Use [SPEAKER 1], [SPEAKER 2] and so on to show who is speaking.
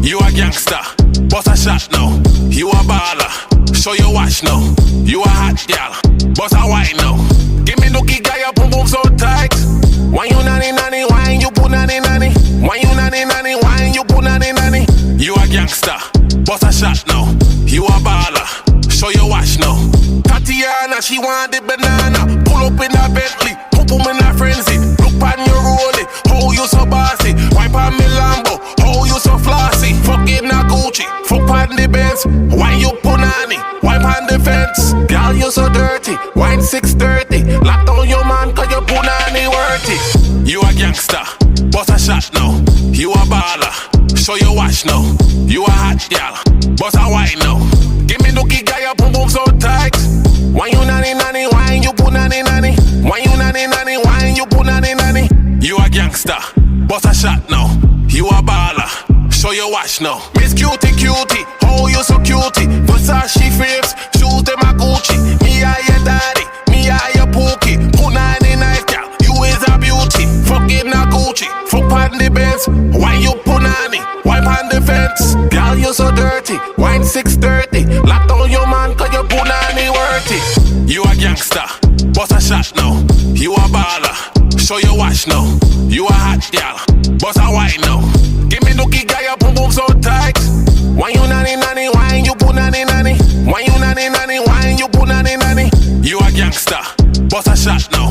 [SPEAKER 1] You a gangster, bust a shot now. You a baller, show your watch now. You a hot gal, bust a white now. Give me nookie guy, your boom boom so tight. Why you nanny nanny, why you put nanny nanny? Why you nanny nanny, why you put nanny nanny? You a gangster, bust a shot now. You a baller, show your watch now. Tatiana, she want the banana. Pull up in a Bentley, put boom in a frenzy. Look on your rollie, oh you so bossy. Wipe on me Lambo, oh you so flossy. Fucking a Gucci, fuck on the Benz. Why you punani, wipe on the fence. Girl you so dirty, wine 6:30. Lock down your man cause your punani worthy. You a gangster, bust a shot now. You a baller, show your watch now. You a hot gal, bust a white now. Give me nookie guy, your boom boom so tight. Why you nanny nanny, why you put nanny nanny? Why you nanny nanny, why you put nanny nanny? You a gangster, bust a shot now. You a baller, show your watch now. Miss Cutie Cutie, oh you so cutie. Versace frames, shoes them a Gucci. Me a your daddy, me a your pookie. Punani nice girl, you is a beauty. Fucking a Gucci, fuck on the Benz. Why you punani, wipe on the fence. Girl you so dirty, wine 6:30. Lock down your man cause your punani worthy. You a gangster, bust a shot now. You a baller, show your watch now. You a hot gal, bust a white now. Give me nookie guy, your boom boom so tight. Why you nanny nanny, why you put nanny nanny? Why you nanny nanny, why you put nanny nanny? You a gangster, bust a shot now.